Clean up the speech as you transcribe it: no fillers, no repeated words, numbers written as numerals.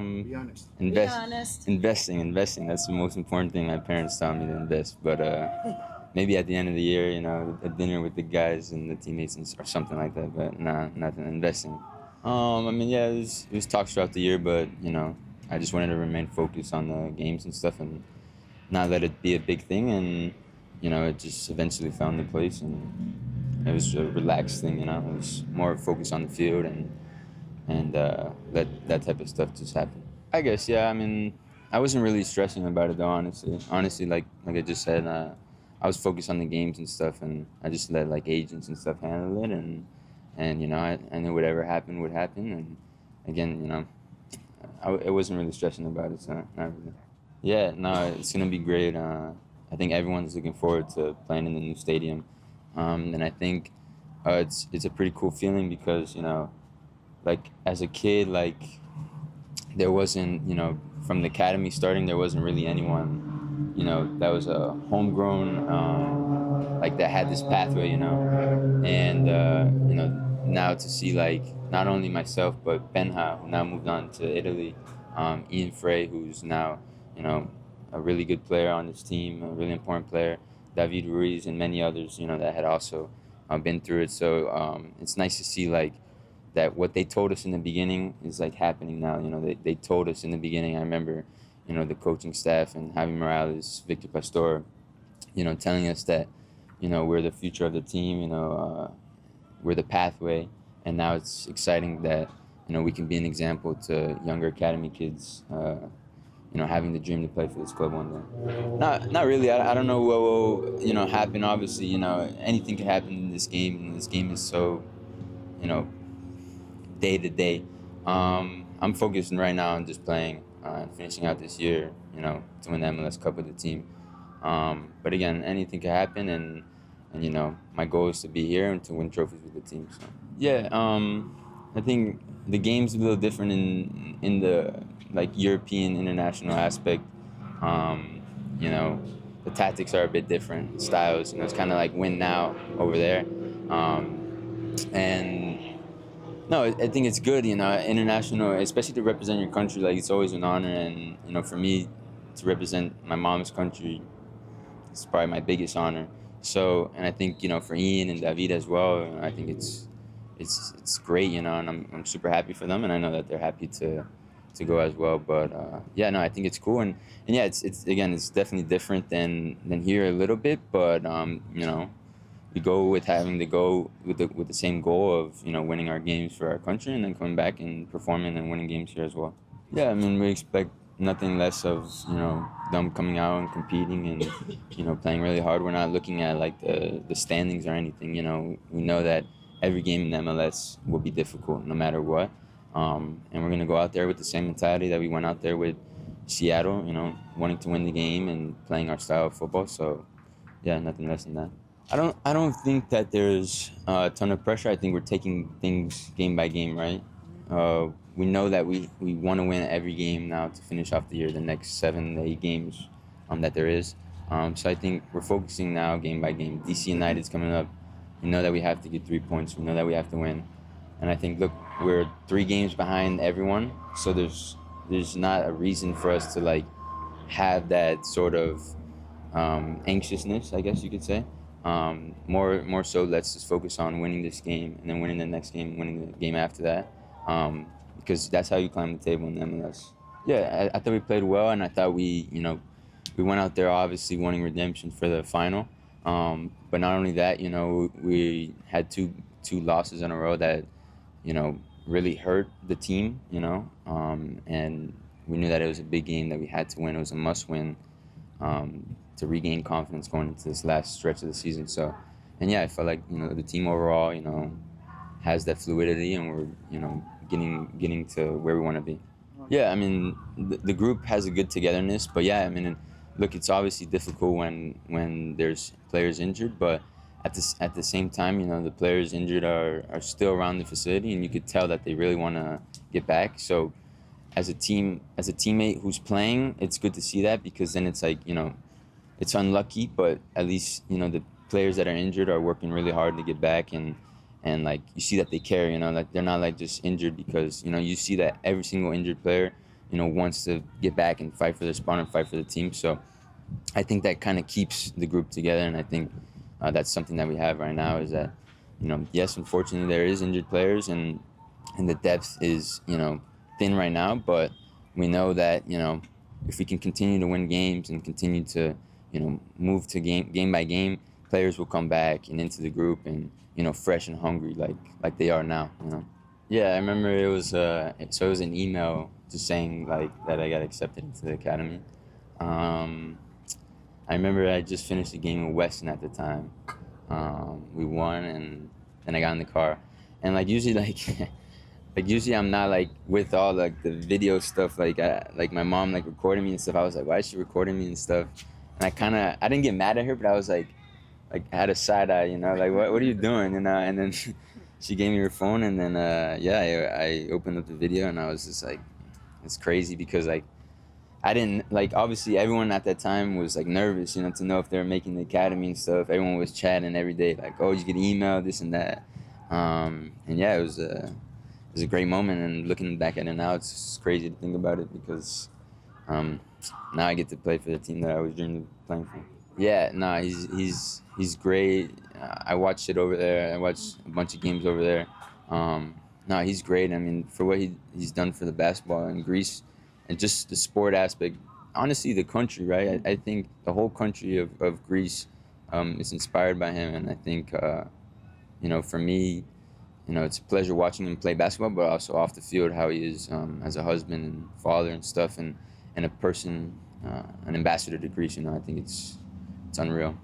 Be honest. Be honest. Investing. That's the most important thing my parents taught me to invest. But maybe at the end of the year, a dinner with the guys and the teammates or something like that. But nah, nothing. Investing. Yeah, it was talks throughout the year, but I just wanted to remain focused on the games and stuff and not let it be a big thing. And it just eventually found the place, and it was a relaxed thing. It was more focused on the field and let that type of stuff just happen. I guess, yeah. I wasn't really stressing about it though, honestly. Honestly, like I just said, I was focused on the games and stuff, and I just let like agents and stuff handle it, and I knew whatever happened would happen, and again, it wasn't really stressing about it, so not really. Yeah, no, it's gonna be great. I think everyone's looking forward to playing in the new stadium, and I think it's a pretty cool feeling because like as a kid, like there wasn't, from the academy starting, there wasn't really anyone, that was a homegrown, like that had this pathway, and now to see like not only myself but Benha, who now moved on to Italy, Ian Frey, who's now, a really good player on this team, a really important player, David Ruiz, and many others, that had also been through it. So it's nice to see like that what they told us in the beginning is like happening now. They told us in the beginning. I remember, the coaching staff and Javi Morales, Victor Pastor, telling us that, we're the future of the team. We're the pathway, and now it's exciting that we can be an example to younger academy kids. Having the dream to play for this club one day. Not really. I don't know what will happen. Obviously, anything can happen in this game, and this game is so day to day. I'm focusing right now on just playing and finishing out this year, to win the MLS Cup with the team. But again, anything can happen, and my goal is to be here and to win trophies with the team. So yeah, I think the game's a little different in the like European international aspect. The tactics are a bit different, styles. It's kind of like win now over there, and no, I think it's good, international, especially to represent your country. Like, it's always an honor, and, for me, to represent my mom's country, it's probably my biggest honor. So, and I think, for Ian and David as well, I think it's great, and I'm super happy for them, and I know that they're happy to go as well. But, yeah, no, I think it's cool, and yeah, it's again, it's definitely different than here a little bit, but, we go with having to go with the same goal of winning our games for our country and then coming back and performing and winning games here as well. Yeah, we expect nothing less of them coming out and competing and playing really hard. We're not looking at like the standings or anything. We know that every game in the MLS will be difficult no matter what, and we're gonna go out there with the same mentality that we went out there with Seattle. Wanting to win the game and playing our style of football. So yeah, nothing less than that. I don't think that there's a ton of pressure. I think we're taking things game by game, right? We know that we want to win every game now to finish off the year, the next 7 to 8 games that there is. So I think we're focusing now game by game. DC United's coming up. We know that we have to get 3 points. We know that we have to win. And I think, look, we're 3 games behind everyone. So there's not a reason for us to like have that sort of anxiousness, I guess you could say. More so, let's just focus on winning this game and then winning the next game, winning the game after that, because that's how you climb the table in the MLS. Yeah, I thought we played well, and I thought we went out there obviously wanting redemption for the final, but not only that, we had two losses in a row that really hurt the team, and we knew that it was a big game that we had to win. It was a must win. To regain confidence going into this last stretch of the season. So, and yeah, I felt like the team overall has that fluidity, and we're getting to where we want to be. Yeah, the group has a good togetherness, but yeah, look, it's obviously difficult when there's players injured, but at the same time, the players injured are still around the facility, and you could tell that they really want to get back. So as a teammate who's playing, it's good to see that, because then it's like, it's unlucky, but at least, the players that are injured are working really hard to get back, and like you see that they care, like they're not like just injured because, you see that every single injured player, wants to get back and fight for their spot and fight for the team. So I think that kind of keeps the group together, and I think that's something that we have right now is that, yes, unfortunately there is injured players and the depth is, thin right now, but we know that, if we can continue to win games and continue to, move to game by game, players will come back and into the group and, fresh and hungry like they are now, Yeah, I remember it was it was an email just saying like that I got accepted into the academy. Um, I remember I just finished a game with Weston at the time. We won, and then I got in the car, and like usually like usually I'm not like with all like the video stuff, like my mom like recording me and stuff. I was like, why is she recording me and stuff? And I didn't get mad at her, but I was like I had a side eye, like what are you doing? And then she gave me her phone, and then yeah, I opened up the video, and I was just like, it's crazy because like I didn't like, obviously everyone at that time was like nervous, to know if they were making the academy and stuff. Everyone was chatting every day like, oh, you get an email, this and that. And yeah, it was a great moment, and looking back at it now, it's just crazy to think about it because now I get to play for the team that I was dreaming of playing for. Yeah, no, he's great. I watched it over there. I watched a bunch of games over there. No, he's great. I mean, for what he's done for the basketball in Greece, and just the sport aspect. Honestly, the country, right? I think the whole country of Greece is inspired by him, and I think for me, it's a pleasure watching him play basketball, but also off the field, how he is as a husband and father and stuff, and a person, an ambassador to Greece. I think it's unreal.